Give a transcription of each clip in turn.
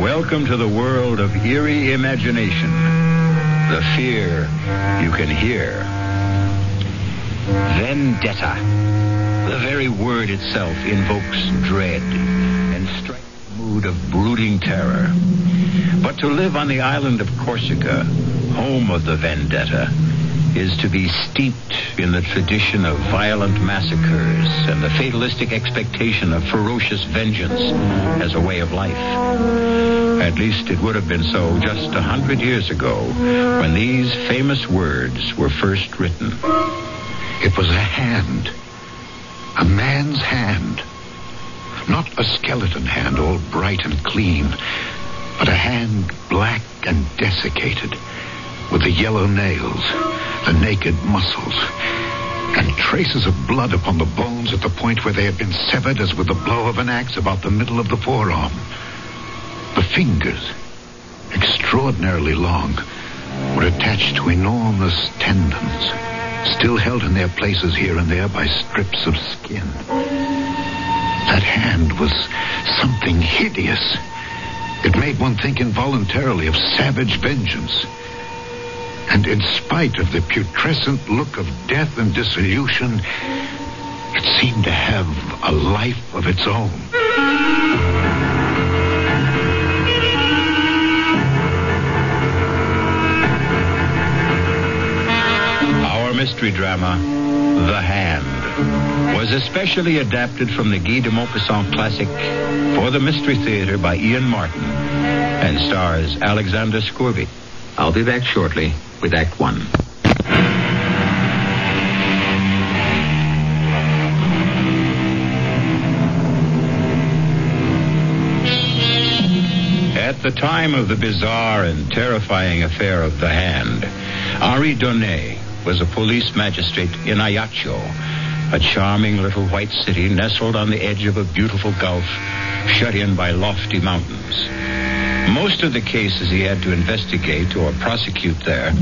Welcome to the world of eerie imagination. The fear you can hear. Vendetta. The very word itself invokes dread and strikes a mood of brooding terror. But to live on the island of Corsica, home of the vendetta, is to be steeped in the tradition of violent massacres and the fatalistic expectation of ferocious vengeance as a way of life. At least it would have been so just 100 years ago when these famous words were first written. It was a hand. A man's hand. Not a skeleton hand, all bright and clean, but a hand black and desiccated, with the yellow nails, the naked muscles, and traces of blood upon the bones at the point where they had been severed as with the blow of an axe about the middle of the forearm. The fingers, extraordinarily long, were attached to enormous tendons, still held in their places here and there by strips of skin. That hand was something hideous. It made one think involuntarily of savage vengeance. And in spite of the putrescent look of death and dissolution, it seemed to have a life of its own. Our mystery drama, The Hand, was especially adapted from the Guy de Maupassant classic for the Mystery Theater by Ian Martin and stars Alexander Scourby. I'll be back shortly with Act 1. At the time of the bizarre and terrifying affair of The Hand, Henri Donnet was a police magistrate in Ajaccio, a charming little white city nestled on the edge of a beautiful gulf, shut in by lofty mountains. Most of the cases he had to investigate or prosecute there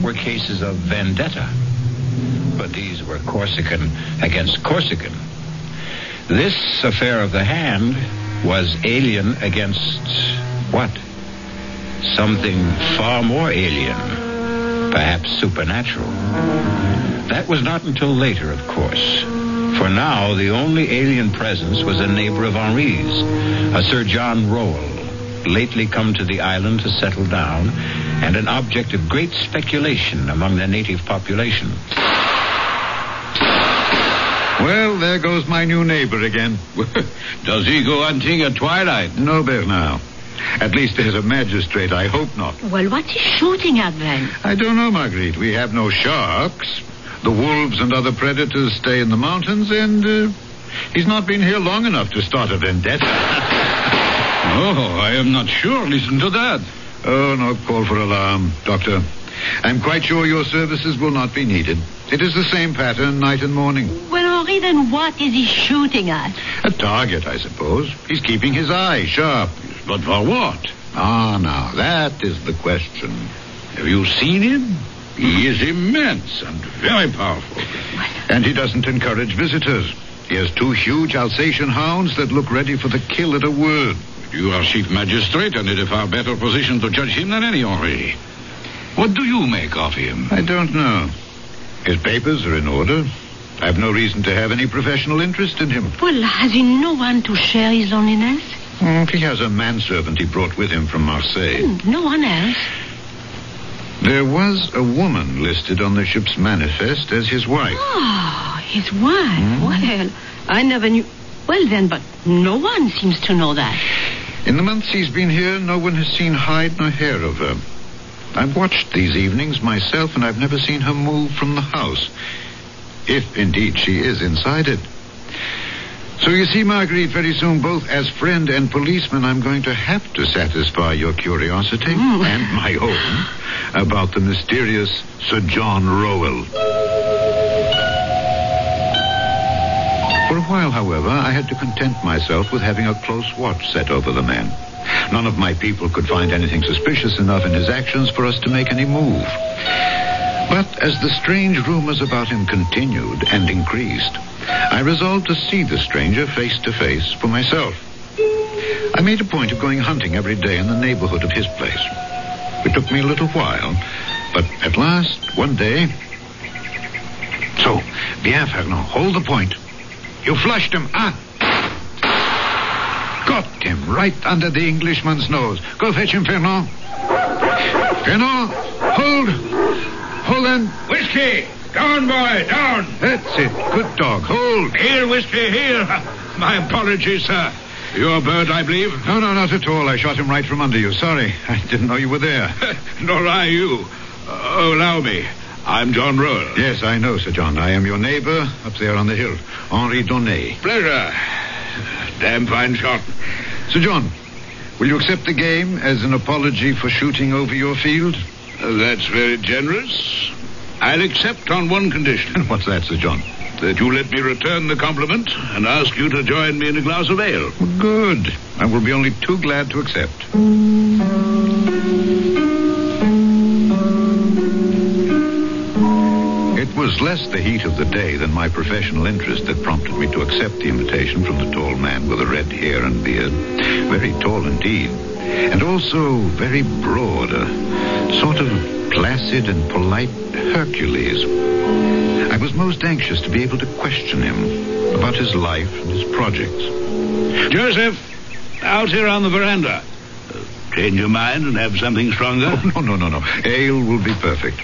were cases of vendetta. But these were Corsican against Corsican. This affair of The Hand was alien against what? Something far more alien, perhaps supernatural. That was not until later, of course. For now, the only alien presence was a neighbor of Henri's, a Sir John Rowell, lately come to the island to settle down, and an object of great speculation among the native population. Well, there goes my new neighbor again. Does he go hunting at twilight? No, Bernard. At least as a magistrate, I hope not. Well, what's he shooting at then? I don't know, Marguerite. We have no sharks. The wolves and other predators stay in the mountains, and he's not been here long enough to start a vendetta. Oh, I am not sure. Listen to that. Oh, no call for alarm, Doctor. I'm quite sure your services will not be needed. It is the same pattern, night and morning. Well, Henri, then what is he shooting at? A target, I suppose. He's keeping his eye sharp. But for what? Ah, now, that is the question. Have you seen him? He is immense and very powerful. And he doesn't encourage visitors. He has 2 huge Alsatian hounds that look ready for the kill at a word. You are chief magistrate and in a far better position to judge him than any, Henri. What do you make of him? I don't know. His papers are in order. I have no reason to have any professional interest in him. Well, has he no one to share his loneliness? He has a manservant he brought with him from Marseille. No one else? There was a woman listed on the ship's manifest as his wife. Oh, his wife? Well, I never knew. Well, then, but no one seems to know that. In the months he's been here, no one has seen hide nor hair of her. I've watched these evenings myself, and I've never seen her move from the house. If, indeed, she is inside it. So you see, Marguerite, very soon, both as friend and policeman, I'm going to have to satisfy your curiosity and my own about the mysterious Sir John Rowell. For a while, however, I had to content myself with having a close watch set over the man. None of my people could find anything suspicious enough in his actions for us to make any move. But as the strange rumors about him continued and increased, I resolved to see the stranger face to face for myself. I made a point of going hunting every day in the neighborhood of his place. It took me a little while, but at last, one day... So, bien, Fernand, hold the point. You flushed him, ah! Got him right under the Englishman's nose. Go fetch him, Fernand. Fernand, hold. Hold on. Whiskey! Down, boy, down! That's it. Good dog. Hold. Here, Whiskey, here. My apologies, sir. Your bird, I believe? No, not at all. I shot him right from under you. Sorry. I didn't know you were there. Nor I you. Allow me. I'm John Rowell. Yes, I know, Sir John. I am your neighbor up there on the hill. Henri Donnet. Pleasure. Damn fine shot. Sir John, will you accept the game as an apology for shooting over your field? That's very generous. I'll accept on one condition. And what's that, Sir John? That you let me return the compliment and ask you to join me in a glass of ale. Good. I will be only too glad to accept. It was less the heat of the day than my professional interest that prompted me to accept the invitation from the tall man with the red hair and beard. Very tall indeed. And also very broad, a sort of placid and polite Hercules. I was most anxious to be able to question him about his life and his projects. Joseph, out here on the veranda. Change your mind and have something stronger? Oh, no. Ale will be perfect.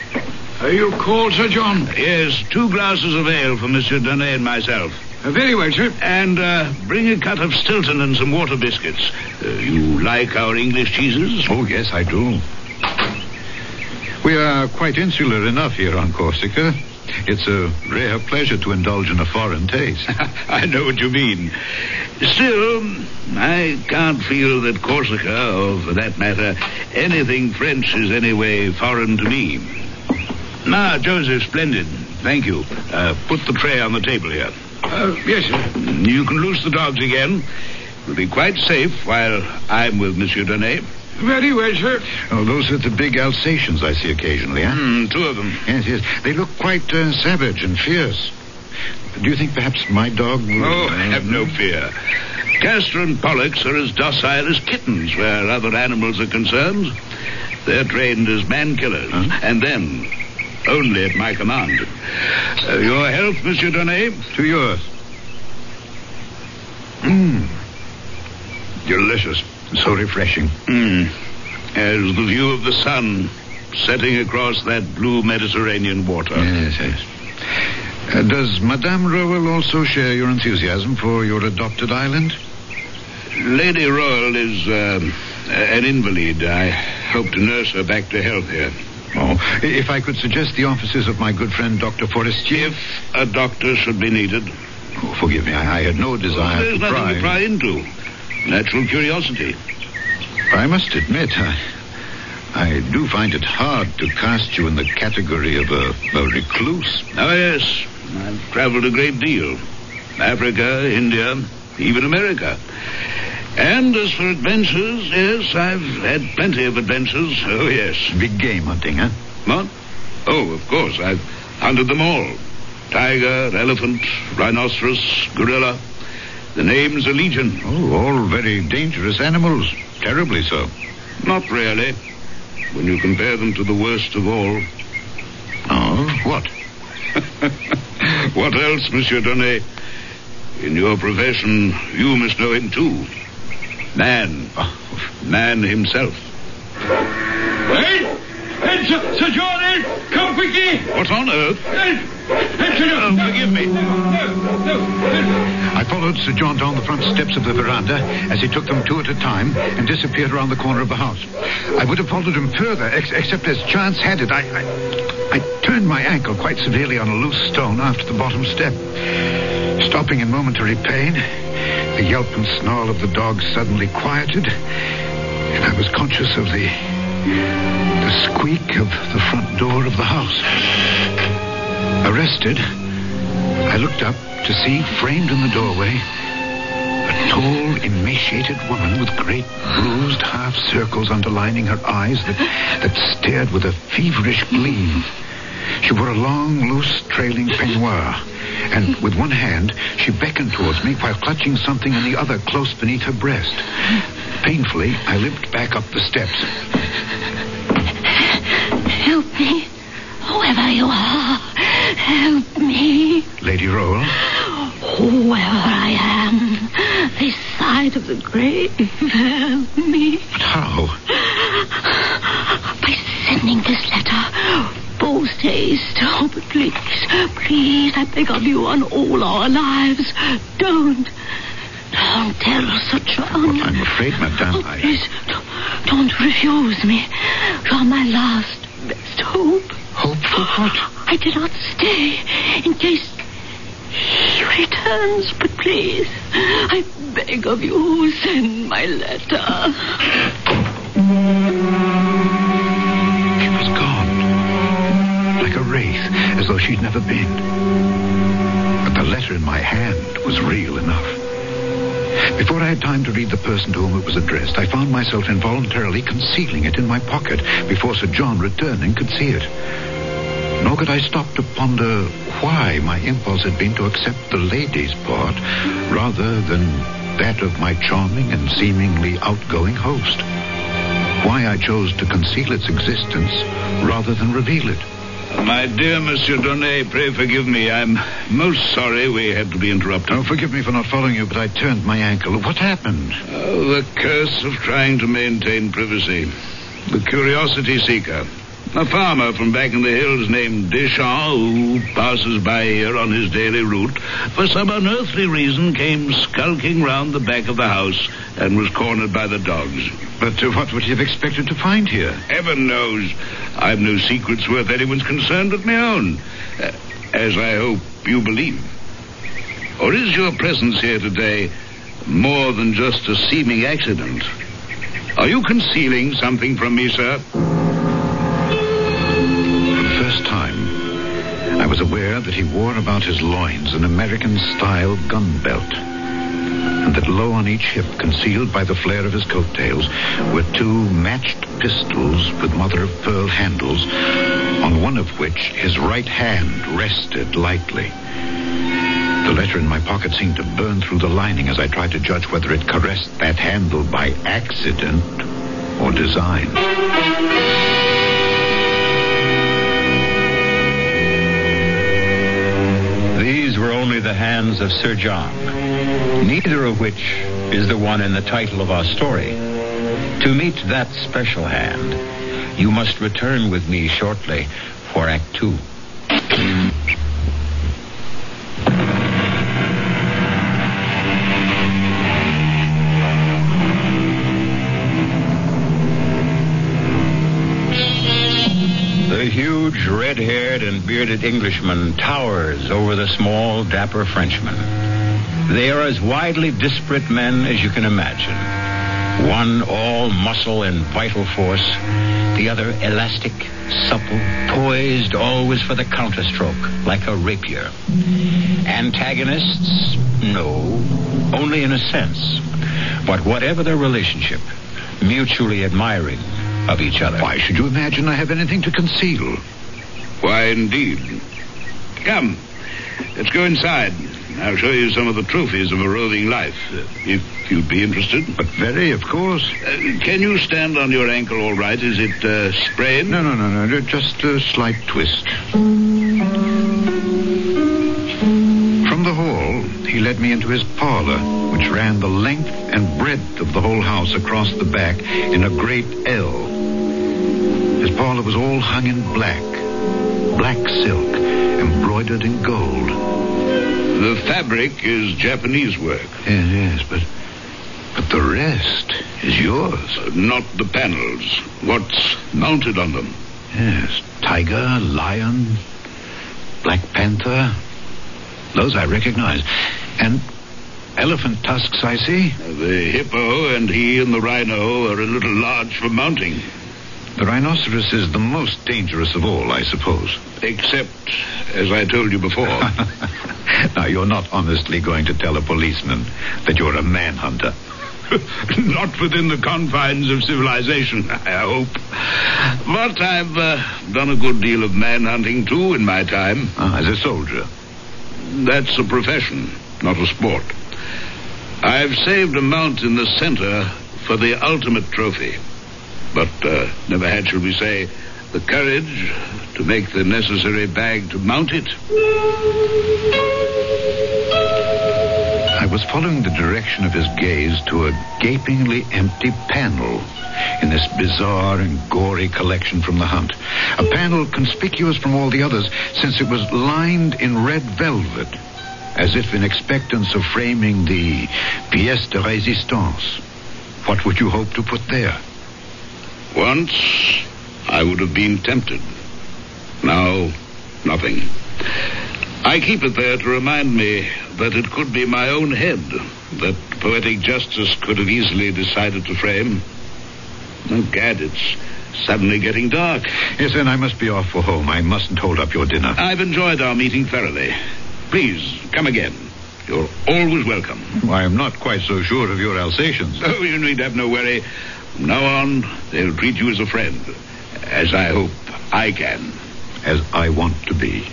Are you cold, Sir John? Yes, 2 glasses of ale for Monsieur Donnet and myself. Very well, sir. And bring a cut of Stilton and some water biscuits. You like our English cheeses? Oh, yes, I do. We are quite insular enough here on Corsica. It's a rare pleasure to indulge in a foreign taste. I know what you mean. Still, I can't feel that Corsica, or for that matter, anything French is anyway foreign to me. Ah, Joseph, splendid. Thank you. Put the tray on the table here. Yes, sir. You can loose the dogs again. It'll be quite safe while I'm with Monsieur Donnet. Very well, sir. Oh, those are the big Alsatians I see occasionally, huh? 2 of them. Yes. They look quite savage and fierce. Do you think perhaps my dog will... Oh, have no fear. Castor and Pollux are as docile as kittens where other animals are concerned. They're trained as man-killers. Huh? And then... only at my command. Your health, Monsieur Donnet? To yours. Delicious. So refreshing. As the view of the sun setting across that blue Mediterranean water. Yes. Does Madame Rowell also share your enthusiasm for your adopted island? Lady Rowell is an invalid. I hope to nurse her back to health here. Oh, if I could suggest the offices of my good friend Dr. Forestier. If a doctor should be needed. Oh, forgive me, I had no desire There's to pry. nothing to pry into. Natural curiosity. I must admit, I do find it hard to cast you in the category of a recluse. Oh, yes. I've traveled a great deal. Africa, India, even America. And as for adventures, yes, I've had plenty of adventures. Oh, yes. Big game hunting, huh? What? Oh, of course. I've hunted them all. Tiger, elephant, rhinoceros, gorilla. The name's a legion. Oh, all very dangerous animals. Terribly so. Not really. When you compare them to the worst of all. Oh, what? What else, Monsieur Donnet? In your profession, you must know him too. Man. Man himself. Wait! Sir John, come quickly! What on earth? Forgive me. I followed Sir John down the front steps of the veranda as he took them 2 at a time and disappeared around the corner of the house. I would have followed him further, except as chance had it, I turned my ankle quite severely on a loose stone after the bottom step. Stopping in momentary pain, the yelp and snarl of the dog suddenly quieted, and I was conscious of the squeak of the front door of the house. Arrested, I looked up to see, framed in the doorway, a tall, emaciated woman with great bruised half circles underlining her eyes that stared with a feverish gleam. She wore a long, loose, trailing peignoir, and with one hand, she beckoned towards me while clutching something in the other close beneath her breast. Painfully, I limped back up the steps. Help me. Whoever you are, help me. Lady Roll? Whoever I am, this side of the grave, help me. But how? By sending this letter. Post haste. Oh, but please, I beg of you on all our lives. Don't tell Sir John. Well, I'm afraid, madame, Oh, please, don't refuse me. You're my last, best hope. Hope for what? I did not stay in case he returns, but please, I beg of you, send my letter. She was gone. Like a wraith, as though she'd never been. But the letter in my hand was real enough. Before I had time to read the person to whom it was addressed, I found myself involuntarily concealing it in my pocket before Sir John returning could see it. Nor could I stop to ponder why my impulse had been to accept the lady's part rather than that of my charming and seemingly outgoing host. Why I chose to conceal its existence rather than reveal it. My dear Monsieur Donnet, pray forgive me. I'm most sorry we had to be interrupted. Oh, forgive me for not following you, but I turned my ankle. What happened? Oh, the curse of trying to maintain privacy. The curiosity seeker. A farmer from back in the hills named Deschamps, who passes by here on his daily route, for some unearthly reason came skulking round the back of the house and was cornered by the dogs. But what would he have expected to find here? Heaven knows. I've no secrets worth anyone's concern but my own, as I hope you believe. Or is your presence here today more than just a seeming accident? Are you concealing something from me, sir? I was aware that he wore about his loins an American-style gun belt, and that low on each hip, concealed by the flare of his coattails, were two matched pistols with mother-of-pearl handles, on one of which his right hand rested lightly. The letter in my pocket seemed to burn through the lining as I tried to judge whether it caressed that handle by accident or design. These were only the hands of Sir John, neither of which is the one in the title of our story. To meet that special hand, you must return with me shortly for Act 2. The huge red-haired and bearded Englishman towers over the small, dapper Frenchman. They are as widely disparate men as you can imagine. One all muscle and vital force, the other elastic, supple, poised always for the counterstroke, like a rapier. Antagonists? No, only in a sense. But whatever their relationship, mutually admiring of each other. Why should you imagine I have anything to conceal? Why, indeed. Come, let's go inside. I'll show you some of the trophies of a roving life, if you'd be interested. But very, of course. Can you stand on your ankle all right? Is it sprained? No. Just a slight twist. From the hall, he led me into his parlor, which ran the length and breadth of the whole house across the back in a great L. His parlor was all hung in black silk, embroidered in gold. The fabric is Japanese work. Yes, but the rest is yours. Not the panels. What's mounted on them? Yes, tiger, lion, black panther. Those I recognize. And elephant tusks, I see. The hippo and he and the rhino are a little large for mounting. The rhinoceros is the most dangerous of all, I suppose. Except, as I told you before. Now, you're not honestly going to tell a policeman that you're a manhunter. Not within the confines of civilization, I hope. But I've done a good deal of manhunting, too, in my time. As a soldier? That's a profession, not a sport. I've saved a mount in the center for the ultimate trophy, but never had, shall we say, the courage to make the necessary bag to mount it. I was following the direction of his gaze to a gapingly empty panel in this bizarre and gory collection from the hunt. A panel conspicuous from all the others since it was lined in red velvet, as if in expectance of framing the pièce de résistance. What would you hope to put there? Once, I would have been tempted. Now, nothing. I keep it there to remind me that it could be my own head that poetic justice could have easily decided to frame. Oh, Gad, it's suddenly getting dark. Yes, then I must be off for home. I mustn't hold up your dinner. I've enjoyed our meeting thoroughly. Please, come again. You're always welcome. I am not quite so sure of your Alsatians. Oh, you need have no worry. From now on, they'll treat you as a friend, as I hope I can. As I want to be.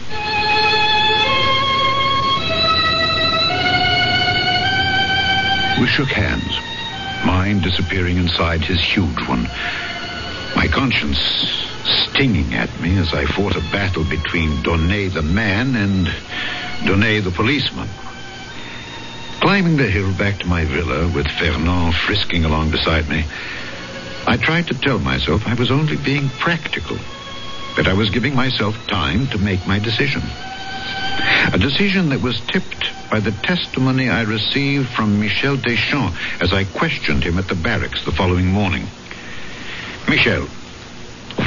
We shook hands, mine disappearing inside his huge one. My conscience stinging at me as I fought a battle between Donnet the man and Donnet the policeman. Climbing the hill back to my villa with Fernand frisking along beside me, I tried to tell myself I was only being practical, that I was giving myself time to make my decision. A decision that was tipped by the testimony I received from Michel Deschamps as I questioned him at the barracks the following morning. Michel,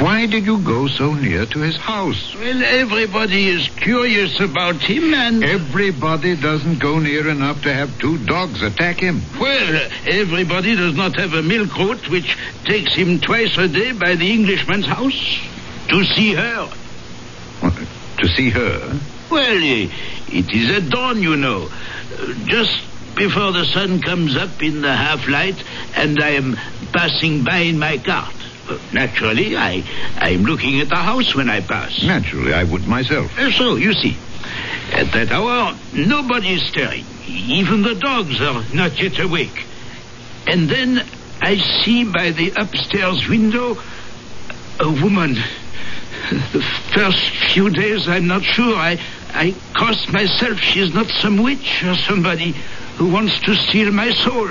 why did you go so near to his house? Well, everybody is curious about him, and... Everybody doesn't go near enough to have two dogs attack him. Well, everybody does not have a milk route which takes him twice a day by the Englishman's house to see her. What, to see her? Well, it is at dawn, you know. Just before the sun comes up in the half-light, and I am passing by in my cart. Naturally, I'm looking at the house when I pass. Naturally, I would myself. So, you see, at that hour, nobody is stirring. Even the dogs are not yet awake. And then I see by the upstairs window a woman. The first few days, I'm not sure. I crossed myself she's not some witch or somebody who wants to steal my soul.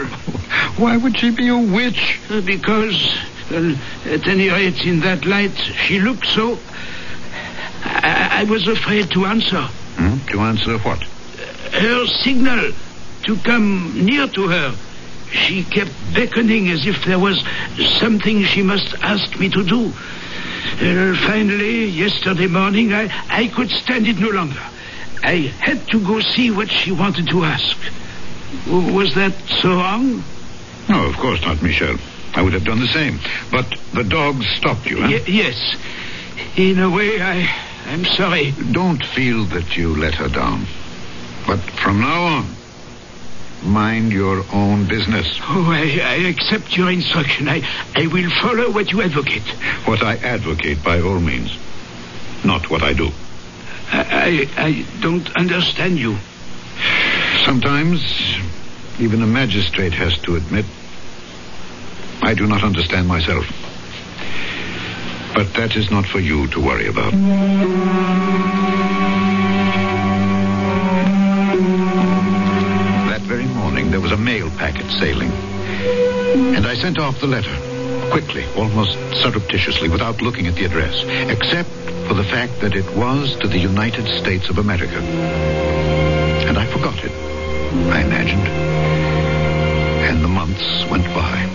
Why would she be a witch? Because, at any rate, in that light, she looked so... I was afraid to answer. To answer what? Her signal to come near to her. She kept beckoning as if there was something she must ask me to do. Finally, yesterday morning, I could stand it no longer. I had to go see what she wanted to ask. Was that so wrong? No, of course not, Michel. I would have done the same. But the dogs stopped you, huh? Yes. In a way, I'm sorry. Don't feel that you let her down. But from now on, mind your own business. Oh, I accept your instruction. I will follow what you advocate. What I advocate, by all means. Not what I do. I don't understand you. Sometimes, even a magistrate has to admit, I do not understand myself. But that is not for you to worry about. That very morning, there was a mail packet sailing. And I sent off the letter, quickly, almost surreptitiously, without looking at the address, except for the fact that it was to the United States of America. And I forgot it, I imagined. And the months went by.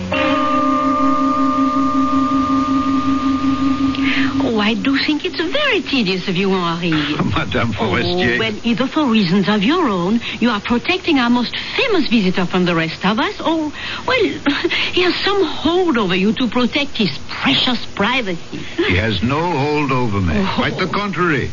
Oh, I do think it's very tedious of you, Henri. Madame Forestier. Oh, well, either for reasons of your own, you are protecting our most famous visitor from the rest of us, or, well, he has some hold over you to protect his precious privacy. He has no hold over me. Oh. Quite the contrary.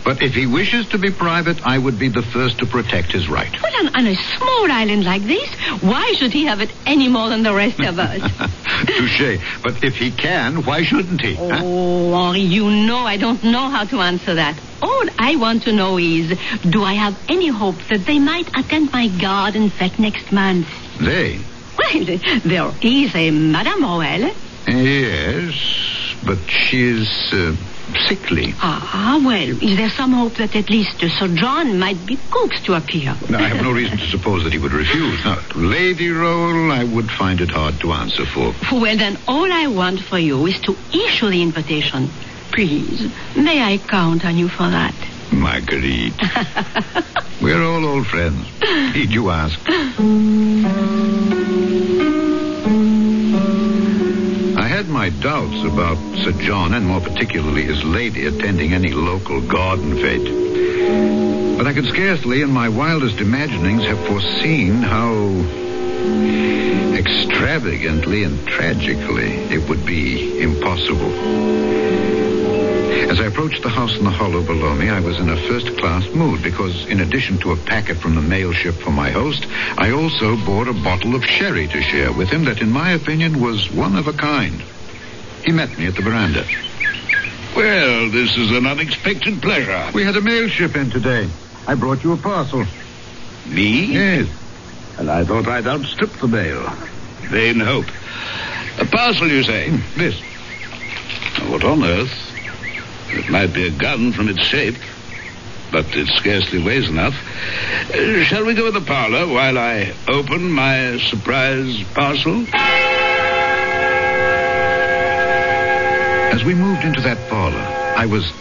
But if he wishes to be private, I would be the first to protect his right. Well, on a small island like this, why should he have it any more than the rest of us? Touché. But if he can, why shouldn't he? Oh, Henri, you know I don't know how to answer that. All I want to know is, do I have any hope that they might attend my garden fete next month? They? Well, there is a Madame Roel. Yes, but she is sickly. Well, is there some hope that at least Sir John might be coaxed to appear? Now, I have no reason to suppose that he would refuse. Now, Lady Roll, I would find it hard to answer for. Well, then, all I want for you is to issue the invitation. Please, may I count on you for that? Marguerite. We're all old friends. Need you ask? I had my doubts about Sir John, and more particularly his lady, attending any local garden fete. But I could scarcely, in my wildest imaginings, have foreseen how extravagantly and tragically it would be impossible. As I approached the house in the hollow below me, I was in a first-class mood because, in addition to a packet from the mail ship for my host, I also bought a bottle of sherry to share with him that, in my opinion, was one of a kind. He met me at the veranda. Well, this is an unexpected pleasure. We had a mail ship in today. I brought you a parcel. Me? Yes. And I thought I'd outstrip the mail. Vain hope. A parcel, you say? This. What on earth? It might be a gun from its shape, but it scarcely weighs enough. Shall we go to the parlor while I open my surprise parcel? As we moved into that parlor, I was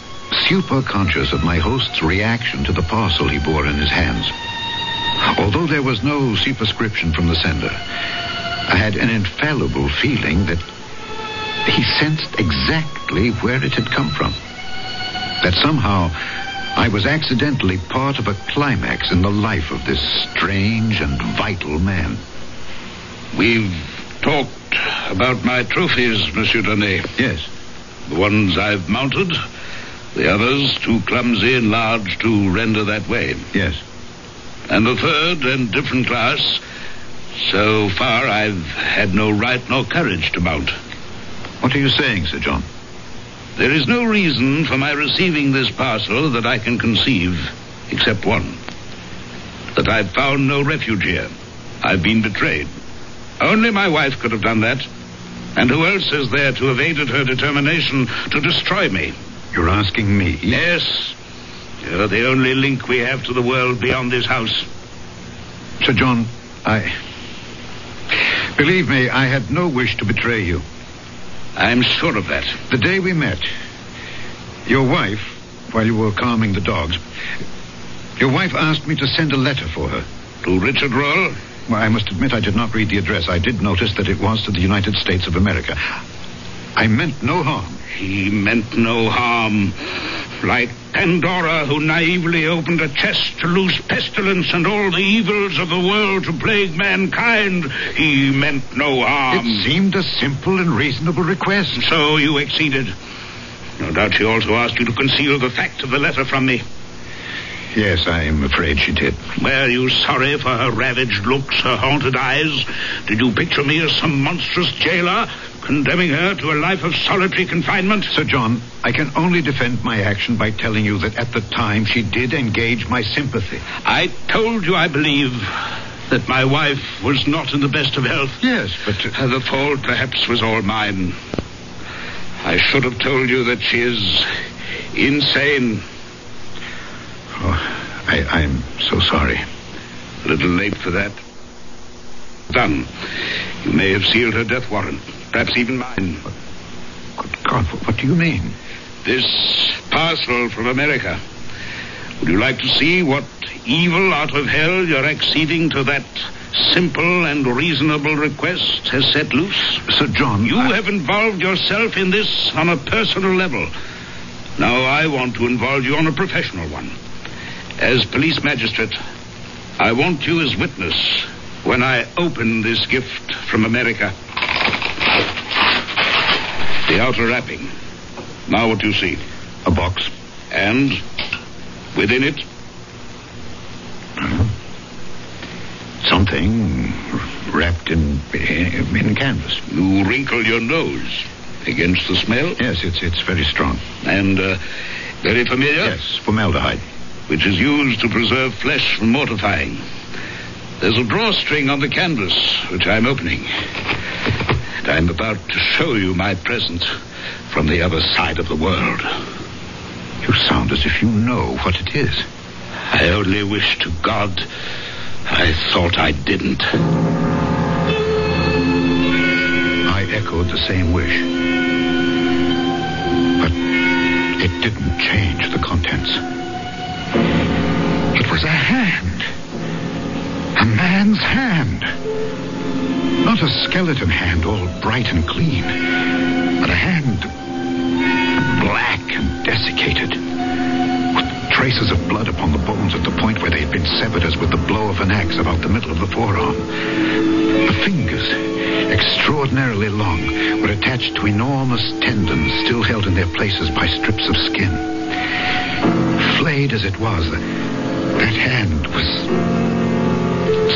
super conscious of my host's reaction to the parcel he bore in his hands. Although there was no superscription from the sender, I had an infallible feeling that he sensed exactly where it had come from. That somehow I was accidentally part of a climax in the life of this strange and vital man. We've talked about my trophies, Monsieur Donnet. Yes. The ones I've mounted, the others too clumsy and large to render that way. Yes. And the third and different class, so far I've had no right nor courage to mount. What are you saying, Sir John? There is no reason for my receiving this parcel that I can conceive, except one. That I've found no refuge here. I've been betrayed. Only my wife could have done that. And who else is there to have aided her determination to destroy me? You're asking me? Yes. You're the only link we have to the world beyond this house. Sir John, believe me, I had no wish to betray you. I'm sure of that. The day we met, your wife, while you were calming the dogs, your wife asked me to send a letter for her. To Richard Roll? Well, I must admit I did not read the address. I did notice that it was to the United States of America. I meant no harm. He meant no harm. Like Pandora, who naively opened a chest to loose pestilence and all the evils of the world to plague mankind, he meant no harm. It seemed a simple and reasonable request. So you acceded. No doubt she also asked you to conceal the fact of the letter from me. Yes, I am afraid she did. Were you sorry for her ravaged looks, her haunted eyes? Did you picture me as some monstrous jailer, condemning her to a life of solitary confinement? Sir John, I can only defend my action by telling you that at the time she did engage my sympathy. I told you, I believe, that my wife was not in the best of health. Yes, but... The fault perhaps was all mine. I should have told you that she is insane. Oh, I'm so sorry. A little late for that. Done. You may have sealed her death warrant. Perhaps even mine. Good God, what do you mean? This parcel from America. Would you like to see what evil out of hell your acceding to that simple and reasonable request has set loose? Sir John, you have involved yourself in this on a personal level. Now I want to involve you on a professional one. As police magistrate, I want you as witness when I open this gift from America. The outer wrapping. Now what do you see? A box. And Within it? Something wrapped in canvas. You wrinkle your nose against the smell? Yes, it's very strong. And very familiar? Yes, formaldehyde. Which is used to preserve flesh from mortifying. There's a drawstring on the canvas, which I'm opening. And I'm about to show you my present from the other side of the world. You sound as if you know what it is. I only wish to God I thought I didn't. I echoed the same wish. But it didn't change the contents. It was a hand. A man's hand. Not a skeleton hand, all bright and clean, but a hand black and desiccated, with traces of blood upon the bones at the point where they had been severed as with the blow of an axe about the middle of the forearm. The fingers, extraordinarily long, were attached to enormous tendons still held in their places by strips of skin. Flayed as it was, that hand was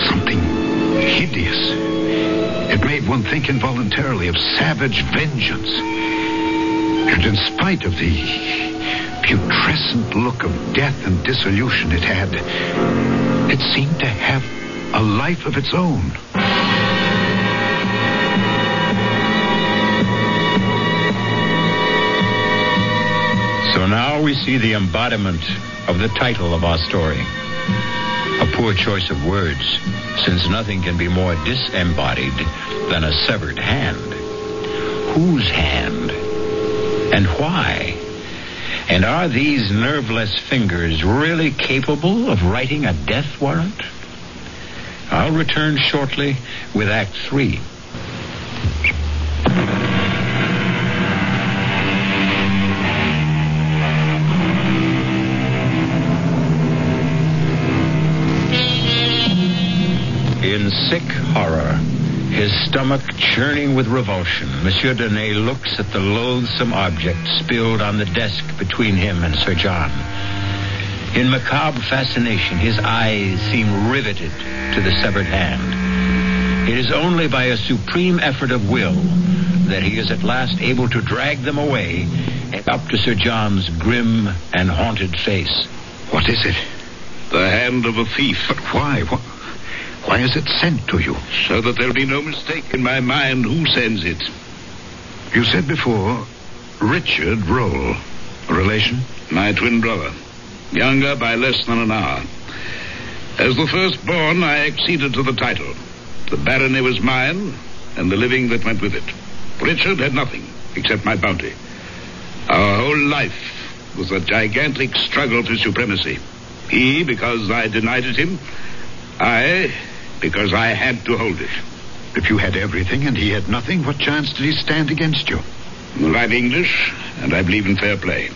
something hideous. It made one think involuntarily of savage vengeance. And in spite of the putrescent look of death and dissolution it had, it seemed to have a life of its own. So now we see the embodiment of the title of our story. A poor choice of words, since nothing can be more disembodied than a severed hand. Whose hand? And why? And are these nerveless fingers really capable of writing a death warrant? I'll return shortly with Act 3. In sick horror, his stomach churning with revulsion, Monsieur Donnet looks at the loathsome object spilled on the desk between him and Sir John. In macabre fascination, his eyes seem riveted to the severed hand. It is only by a supreme effort of will that he is at last able to drag them away and up to Sir John's grim and haunted face. What is it? The hand of a thief. But why? Why is it sent to you? So that there'll be no mistake in my mind who sends it. You said before, Richard Roll. A relation? My twin brother. Younger by less than an hour. As the firstborn, I acceded to the title. The barony was mine, and the living that went with it. Richard had nothing, except my bounty. Our whole life was a gigantic struggle for supremacy. He, because I denied it him. I, because I had to hold it. If you had everything and he had nothing, what chance did he stand against you? I'm English, and I believe in fair play.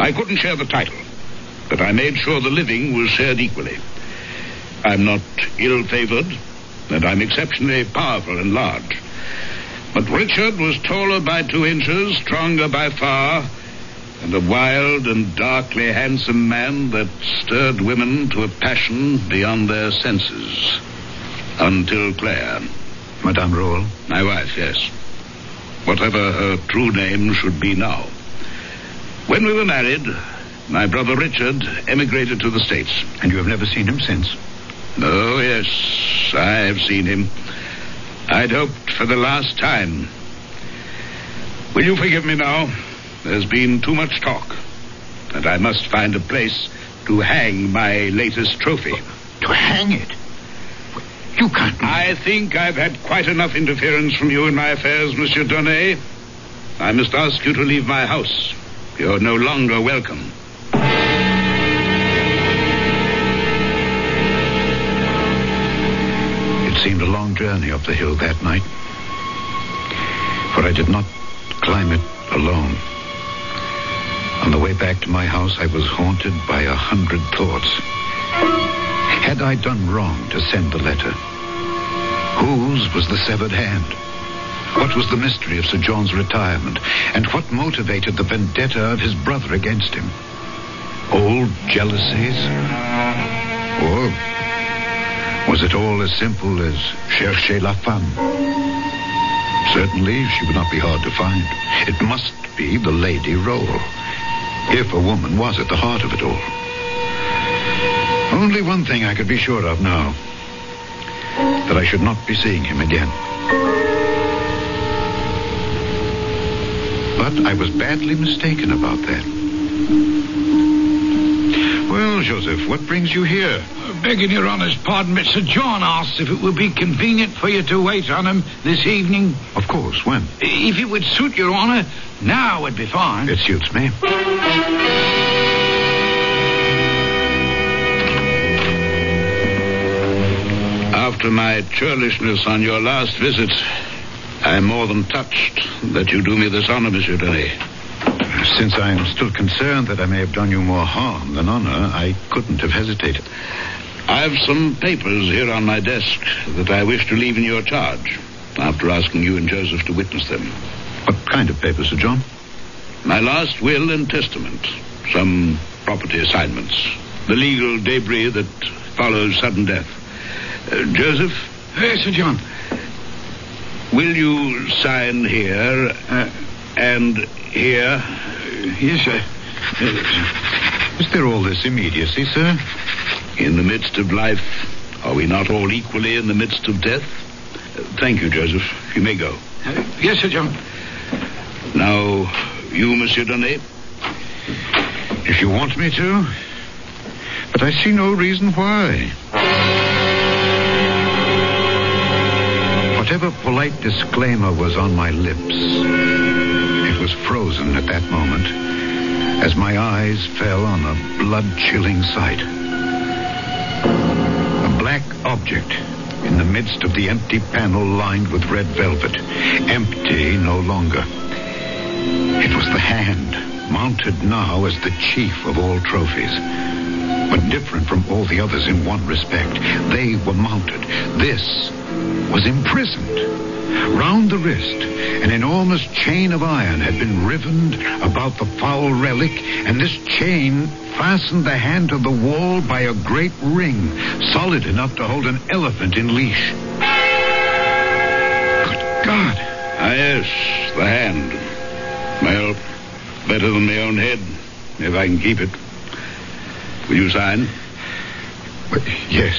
I couldn't share the title, but I made sure the living was shared equally. I'm not ill-favored, and I'm exceptionally powerful and large. But Richard was taller by 2 inches, stronger by far, and a wild and darkly handsome man that stirred women to a passion beyond their senses. Until Claire. Madame Roll? My wife, yes. Whatever her true name should be now. When we were married, my brother Richard emigrated to the States. And you have never seen him since? Oh, yes, I have seen him. I'd hoped for the last time. Will you forgive me now? There's been too much talk, and I must find a place to hang my latest trophy. To hang it? You can't... I think I've had quite enough interference from you in my affairs, Monsieur Donnet. I must ask you to leave my house. You're no longer welcome. It seemed a long journey up the hill that night, for I did not climb it alone. On the way back to my house, I was haunted by 100 thoughts. Had I done wrong to send the letter? Whose was the severed hand? What was the mystery of Sir John's retirement? And what motivated the vendetta of his brother against him? Old jealousies? Or was it all as simple as chercher la femme? Certainly, she would not be hard to find. It must be the lady role, if a woman was at the heart of it all. Only one thing I could be sure of now, that I should not be seeing him again. But I was badly mistaken about that. Well, Joseph, what brings you here? Begging your honour's pardon, but Sir John asked if it would be convenient for you to wait on him this evening. Of course, when? If it would suit your honour, now would be fine. It suits me. After my churlishness on your last visit, I am more than touched that you do me this honor, Monsieur Denis. Since I am still concerned that I may have done you more harm than honor, I couldn't have hesitated. I have some papers here on my desk that I wish to leave in your charge, after asking you and Joseph to witness them. What kind of papers, Sir John? My last will and testament, some property assignments, the legal debris that follows sudden death. Joseph? Sir John. Will you sign here and here? Yes, sir. Is there all this immediacy, sir? In the midst of life, are we not all equally in the midst of death? Thank you, Joseph. You may go. Yes, Sir John. Now, you, Monsieur Denis? If you want me to. But I see no reason why. Whatever polite disclaimer was on my lips, it was frozen at that moment as my eyes fell on a blood-chilling sight. A black object in the midst of the empty panel lined with red velvet. Empty no longer. It was the hand, mounted now as the chief of all trophies. But different from all the others in one respect. They were mounted. This was imprisoned. Round the wrist, an enormous chain of iron had been rivened about the foul relic, and this chain fastened the hand to the wall by a great ring, solid enough to hold an elephant in leash. Good God! Ah, yes, the hand. Well, better than my own head, if I can keep it. Will you sign? Yes,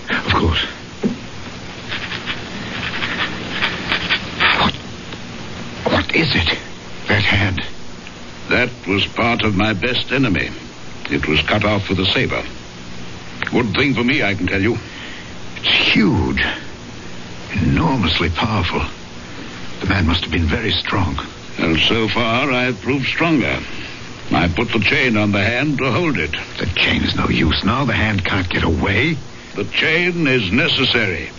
of course. What is it? That hand? That was part of my best enemy. It was cut off with a saber. Good thing for me, I can tell you. It's huge. Enormously powerful. The man must have been very strong. And so far, I've proved stronger. I put the chain on the hand to hold it. The chain is no use now. The hand can't get away. The chain is necessary.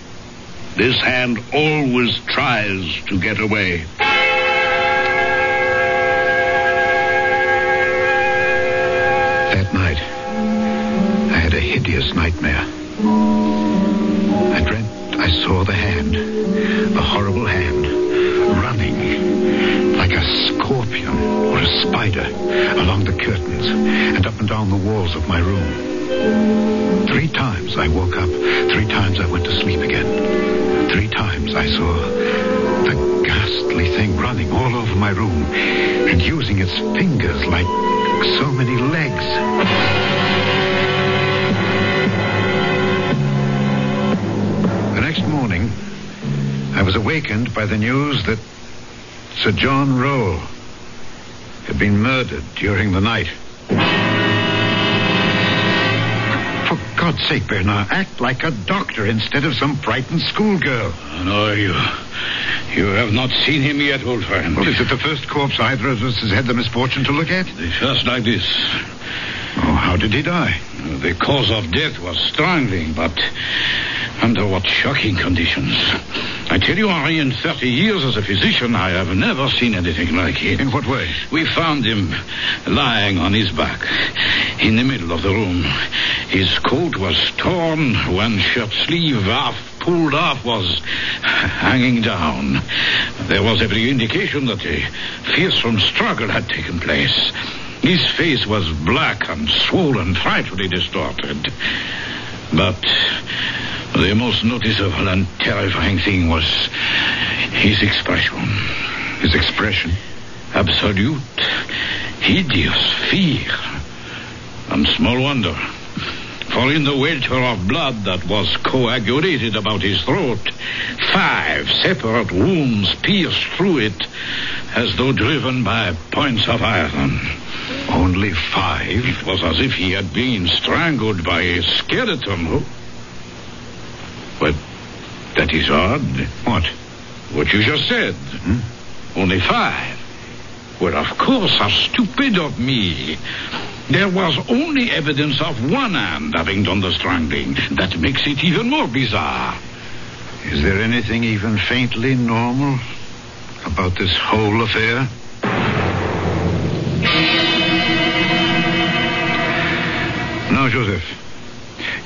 This hand always tries to get away. That night, I had a hideous nightmare. I dreamt I saw the hand, a horrible hand, running like a scorpion or a spider along the curtains and up and down the walls of my room. 3 times I woke up. 3 times I went to sleep again. 3 times I saw the ghastly thing running all over my room and using its fingers like so many legs. The next morning, I was awakened by the news that Sir John Roll had been murdered during the night. For God's sake, Bernard, act like a doctor instead of some frightened schoolgirl. No, you have not seen him yet, old friend. Well, is it the first corpse either of us has had the misfortune to look at? Just like this. Oh, how did he die? The cause of death was strangling, but under what shocking conditions. I tell you, Henri, in 30 years as a physician, I have never seen anything like it. In what way? We found him lying on his back in the middle of the room. His coat was torn, one shirt sleeve half pulled off was hanging down. There was every indication that a fearsome struggle had taken place. His face was black and swollen, frightfully distorted. But the most noticeable and terrifying thing was his expression. His expression? Absolute, hideous fear. And small wonder. For in the welter of blood that was coagulated about his throat, 5 separate wounds pierced through it as though driven by points of iron. Only 5? It was as if he had been strangled by a skeleton. But that is odd. What? What you just said. Only 5. Well, of course, how stupid of me. There was only evidence of one hand having done the strangling. That makes it even more bizarre. Is there anything even faintly normal about this whole affair? Now, Joseph,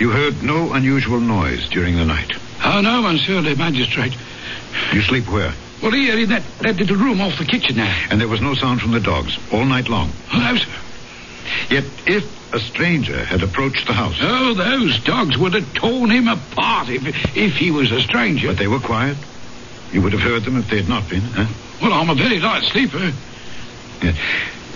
you heard no unusual noise during the night. Oh, no, monsieur le magistrate. You sleep where? Well, here in that little room off the kitchen there. And there was no sound from the dogs all night long? Oh, no, sir. Yet if a stranger had approached the house... Oh, those dogs would have torn him apart if he was a stranger. But they were quiet? You would have heard them if they had not been, huh? Well, I'm a very light sleeper. Yeah.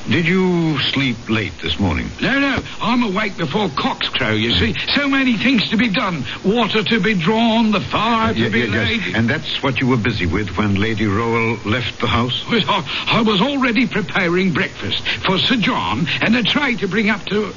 Did you sleep late this morning? No. I'm awake before cocks crow, you see. So many things to be done. Water to be drawn, the fire to be laid. Yes. And that's what you were busy with when Lady Rowell left the house? Well, I was already preparing breakfast for Sir John and a tray to bring up to...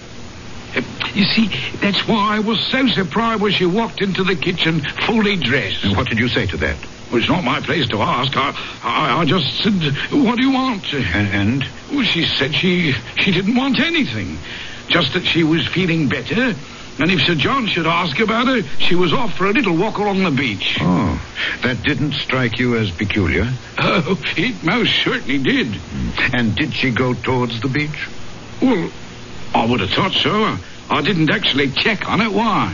you see, that's why I was so surprised when she walked into the kitchen fully dressed. And what did you say to that? Well, it's not my place to ask. I just said, what do you want? And? Well, she said she didn't want anything. Just that she was feeling better. And if Sir John should ask about her, she was off for a little walk along the beach. Oh, that didn't strike you as peculiar? Oh, it most certainly did. And did she go towards the beach? Well, I would have thought so. I didn't actually check on it. Why?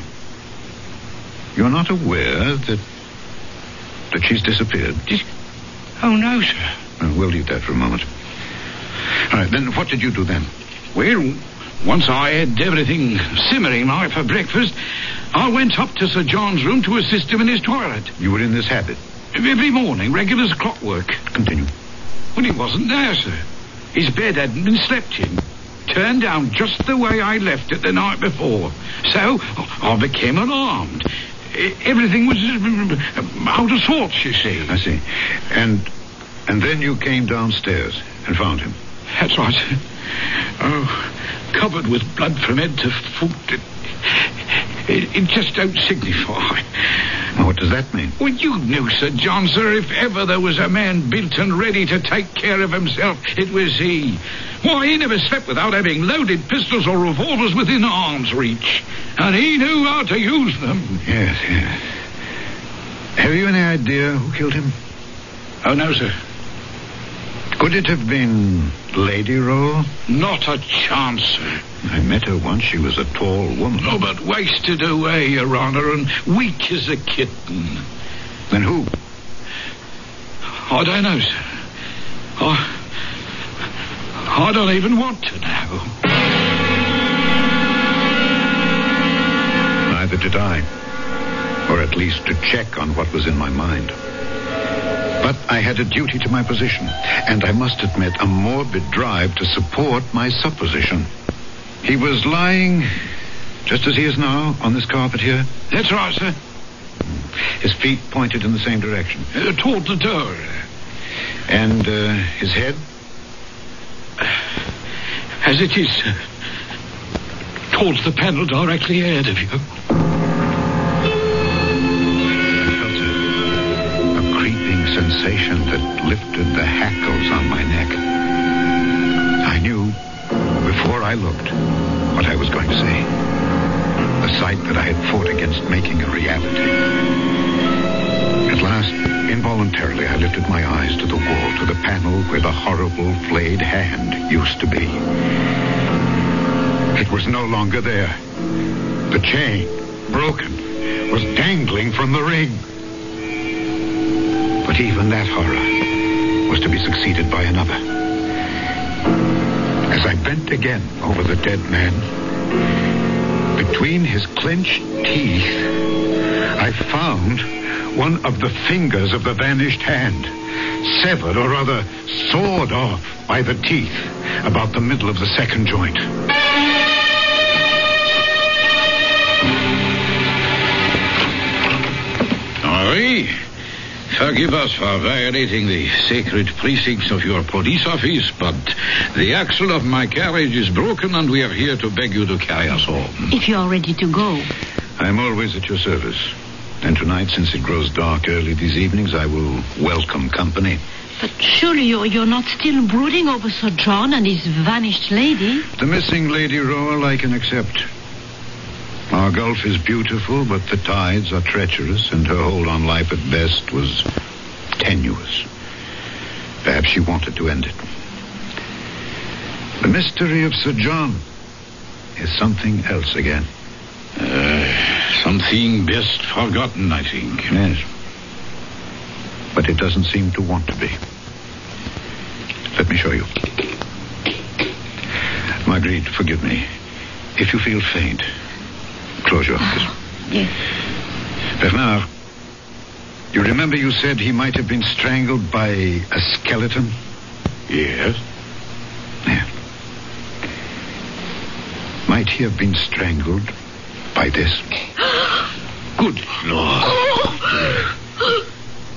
You're not aware that she's disappeared? Oh, no, sir. We'll leave that for a moment. All right, then what did you do then? Well, once I had everything simmering like for breakfast, I went up to Sir John's room to assist him in his toilet. You were in this habit? Every morning, regular as clockwork. Continue. Well, he wasn't there, sir. His bed hadn't been slept in. Turned down just the way I left it the night before. So, I became alarmed. Everything was out of sorts, you see. I see. And then you came downstairs and found him. That's right. Oh, covered with blood from head to foot. It just don't signify. What does that mean? Well, you knew, Sir John, sir, if ever there was a man built and ready to take care of himself, it was he. Why, he never slept without having loaded pistols or revolvers within arm's reach. And he knew how to use them. Yes. Have you any idea who killed him? Oh, no, sir. Could it have been Lady Rowell? Not a chance, sir. I met her once. She was a tall woman. Oh, but wasted away, Your Honor, and weak as a kitten. Then who? I don't know, sir. I don't even want to know. Neither did I. Or at least to check on what was in my mind. But I had a duty to my position, and I must admit a morbid drive to support my supposition. He was lying, just as he is now, on this carpet here. That's right, sir. His feet pointed in the same direction. Toward the door. And his head? As it is, sir. Towards the panel directly ahead of you. Sensation that lifted the hackles on my neck. I knew, before I looked, what I was going to say. The sight that I had fought against making a reality. At last, involuntarily, I lifted my eyes to the wall, to the panel where the horrible flayed hand used to be. It was no longer there. The chain, broken, was dangling from the ring. But even that horror was to be succeeded by another. As I bent again over the dead man, between his clenched teeth, I found one of the fingers of the vanished hand, severed, or rather sawed off by the teeth, about the middle of the second joint. Henri, forgive us for violating the sacred precincts of your police office, but the axle of my carriage is broken and we are here to beg you to carry us home. If you're ready to go. I'm always at your service. And tonight, since it grows dark early these evenings, I will welcome company. But surely you're not still brooding over Sir John and his vanished lady? The missing Lady Rowell I can accept. Our Gulf is beautiful, but the tides are treacherous, and her hold on life at best was tenuous. Perhaps she wanted to end it. The mystery of Sir John is something else again. Something best forgotten, I think. Yes. But it doesn't seem to want to be. Let me show you. Marguerite, forgive me. If you feel faint, close your eyes. Yes. Bernard, you remember you said he might have been strangled by a skeleton? Yes. Yeah. Might he have been strangled by this? Good Lord.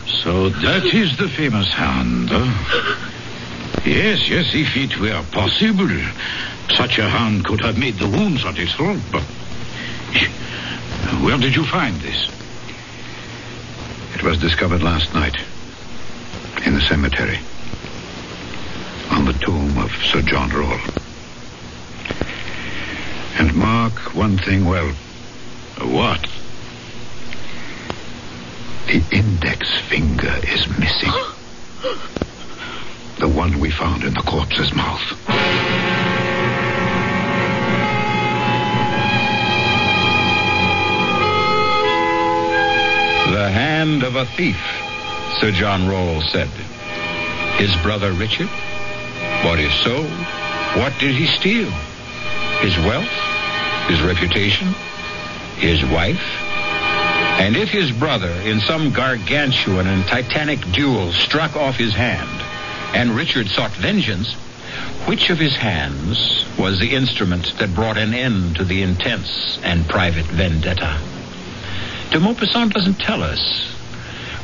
So that is the famous hand, huh? Yes, if it were possible, such a hand could have made the wounds on his throat, but where did you find this? It was discovered last night in the cemetery on the tomb of Sir John Rowell. And mark one thing well. What? The index finger is missing. The one we found in the corpse's mouth. The hand of a thief, Sir John Rowell said. His brother Richard? What if so, what did he steal? His wealth? His reputation? His wife? And if his brother, in some gargantuan and titanic duel, struck off his hand, and Richard sought vengeance, which of his hands was the instrument that brought an end to the intense and private vendetta? De Maupassant doesn't tell us.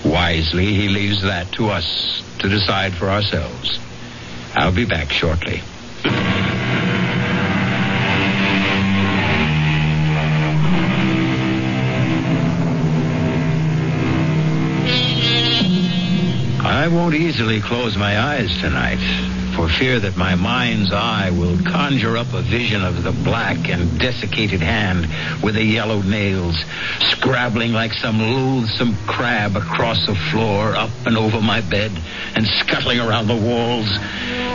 Wisely, he leaves that to us to decide for ourselves. I'll be back shortly. I won't easily close my eyes tonight, for fear that my mind's eye will conjure up a vision of the black and desiccated hand with the yellow nails, scrabbling like some loathsome crab across the floor, up and over my bed, and scuttling around the walls.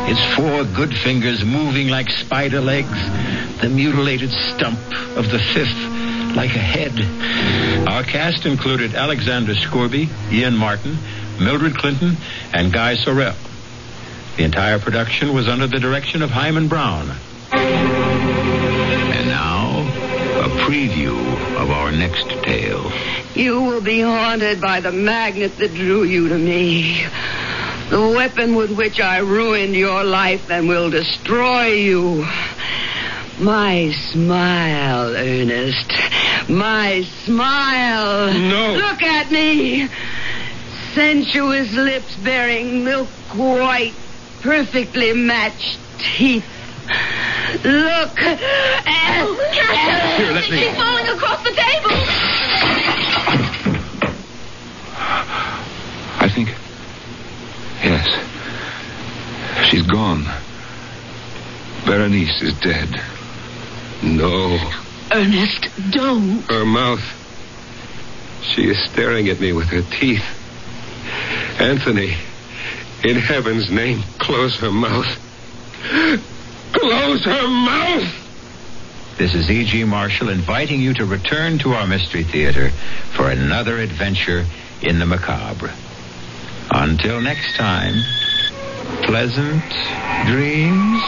Its 4 good fingers moving like spider legs, the mutilated stump of the 5th like a head. Our cast included Alexander Scorby, Ian Martin, Mildred Clinton, and Guy Sorrell. The entire production was under the direction of Hyman Brown. And now, a preview of our next tale. You will be haunted by the magnet that drew you to me. The weapon with which I ruined your life and will destroy you. My smile, Ernest. My smile. No. Look at me. Sensuous lips bearing milk white, perfectly matched teeth. Look. Here, let me. She's falling across the table. I think... Yes. She's gone. Berenice is dead. No. Ernest, don't. Her mouth. She is staring at me with her teeth. Anthony, in heaven's name, close her mouth. Close her mouth! This is E.G. Marshall inviting you to return to our Mystery Theater for another adventure in the macabre. Until next time, pleasant dreams.